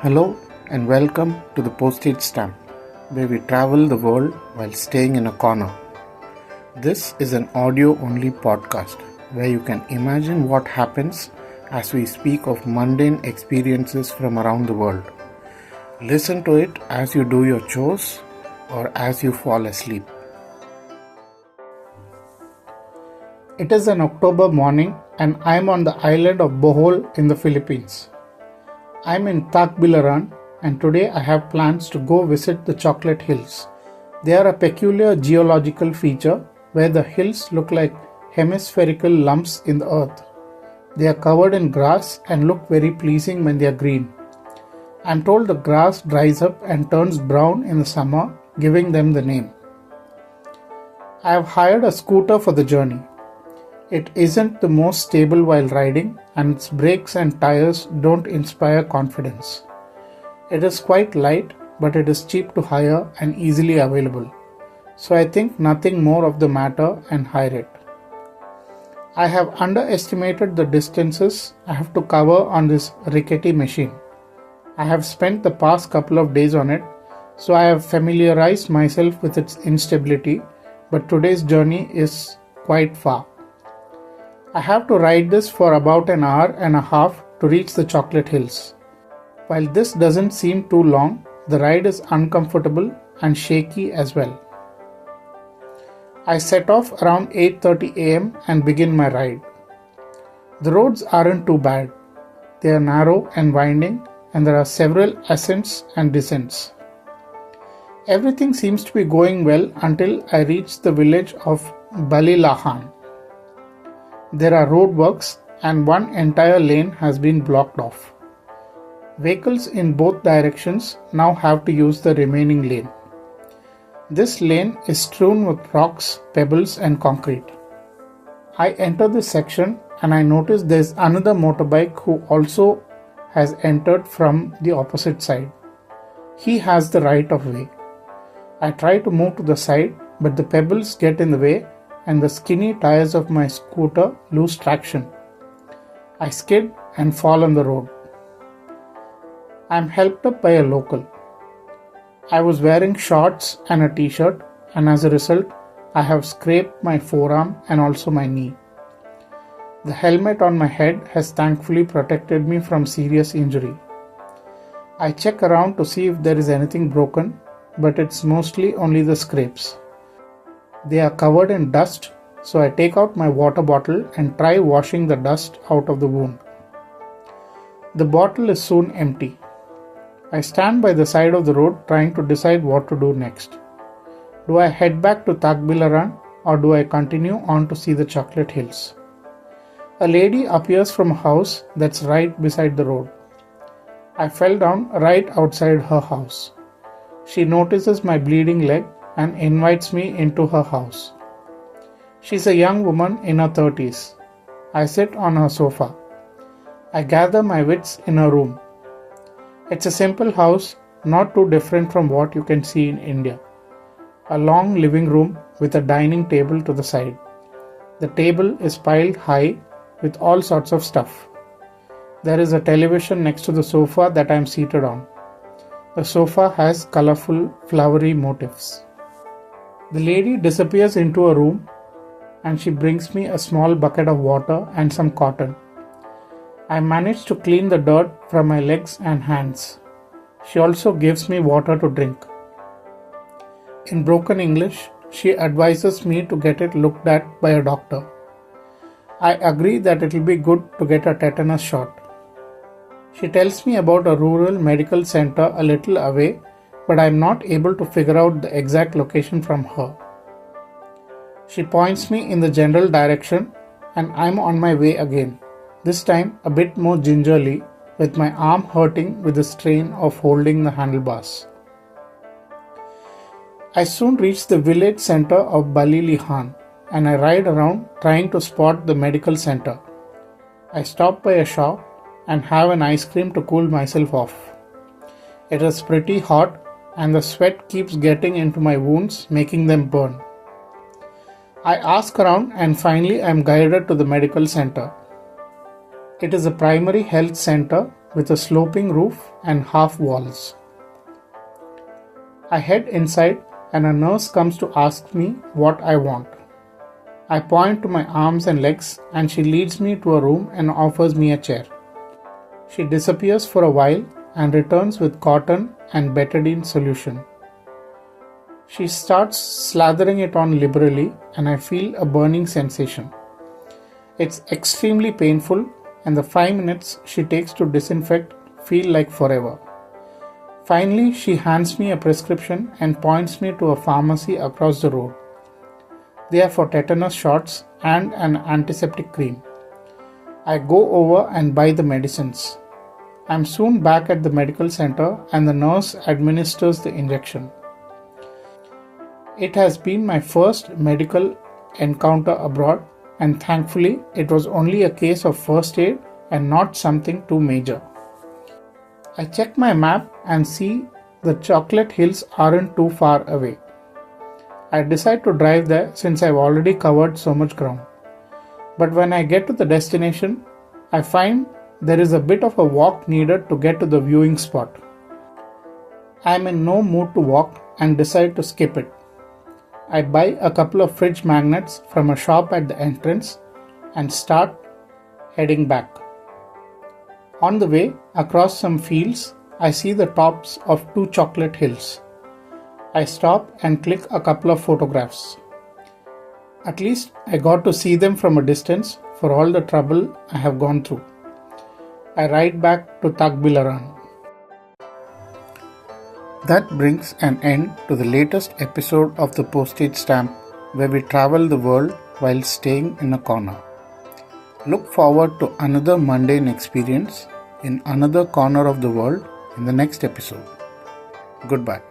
Hello and welcome to the Postage Stamp, where we travel the world while staying in a corner. This is an audio-only podcast where you can imagine what happens as we speak of mundane experiences from around the world. Listen to it as you do your chores or as you fall asleep. It is an October morning and I am on the island of Bohol in the Philippines. I am in Tagbilaran and today I have plans to go visit the Chocolate Hills. They are a peculiar geological feature where the hills look like hemispherical lumps in the earth. They are covered in grass and look very pleasing when they are green. I am told the grass dries up and turns brown in the summer, giving them the name. I have hired a scooter for the journey. It isn't the most stable while riding and its brakes and tires don't inspire confidence. It is quite light, but it is cheap to hire and easily available. So I think nothing more of the matter and hire it. I have underestimated the distances I have to cover on this rickety machine. I have spent the past couple of days on it, so I have familiarized myself with its instability, but today's journey is quite far. I have to ride this for about an hour and a half to reach the Chocolate Hills. While this doesn't seem too long, the ride is uncomfortable and shaky as well. I set off around 8:30 am and begin my ride. The roads aren't too bad. They are narrow and winding and there are several ascents and descents. Everything seems to be going well until I reach the village of Balilahan. There are roadworks and one entire lane has been blocked off. Vehicles in both directions now have to use the remaining lane. This lane is strewn with rocks, pebbles and concrete. I enter this section and I notice there is another motorbike who also has entered from the opposite side. He has the right of way. I try to move to the side, but the pebbles get in the way and the skinny tires of my scooter lose traction. I skid and fall on the road. I am helped up by a local. I was wearing shorts and a t-shirt and as a result I have scraped my forearm and also my knee. The helmet on my head has thankfully protected me from serious injury. I check around to see if there is anything broken, but it's mostly only the scrapes. They are covered in dust, so I take out my water bottle and try washing the dust out of the wound. The bottle is soon empty. I stand by the side of the road trying to decide what to do next. Do I head back to Tagbilaran or do I continue on to see the Chocolate Hills? A lady appears from a house that's right beside the road. I fell down right outside her house. She notices my bleeding leg and invites me into her house. She's a young woman in her 30s. I sit on her sofa. I gather my wits in her room. It's a simple house, not too different from what you can see in India. A long living room with a dining table to the side. The table is piled high with all sorts of stuff. There is a television next to the sofa that I am seated on. The sofa has colorful, flowery motifs. The lady disappears into a room and she brings me a small bucket of water and some cotton. I manage to clean the dirt from my legs and hands. She also gives me water to drink. In broken English, she advises me to get it looked at by a doctor. I agree that it will be good to get a tetanus shot. She tells me about a rural medical center a little away, but I am not able to figure out the exact location from her. She points me in the general direction and I am on my way again, this time a bit more gingerly, with my arm hurting with the strain of holding the handlebars. I soon reach the village center of Balilihan and I ride around trying to spot the medical center. I stop by a shop and have an ice cream to cool myself off. It is pretty hot and the sweat keeps getting into my wounds, making them burn. I ask around and finally I am guided to the medical center. It is a primary health center with a sloping roof and half walls. I head inside and a nurse comes to ask me what I want. I point to my arms and legs and she leads me to a room and offers me a chair. She disappears for a while and returns with cotton and betadine solution. She starts slathering it on liberally and I feel a burning sensation. It's extremely painful and the 5 minutes she takes to disinfect feel like forever. Finally, she hands me a prescription and points me to a pharmacy across the road. They are for tetanus shots and an antiseptic cream. I go over and buy the medicines. I am soon back at the medical center and the nurse administers the injection. It has been my first medical encounter abroad and thankfully it was only a case of first aid and not something too major. I check my map and see the chocolate hills aren't too far away. I decide to drive there since I've already covered so much ground. But when I get to the destination, I find there is a bit of a walk needed to get to the viewing spot. I am in no mood to walk and decide to skip it. I buy a couple of fridge magnets from a shop at the entrance and start heading back. On the way, across some fields, I see the tops of 2 chocolate hills. I stop and click a couple of photographs. At least I got to see them from a distance for all the trouble I have gone through. I ride back to Tagbilaran. That brings an end to the latest episode of the Postage Stamp, where we travel the world while staying in a corner. Look forward to another mundane experience in another corner of the world in the next episode. Goodbye.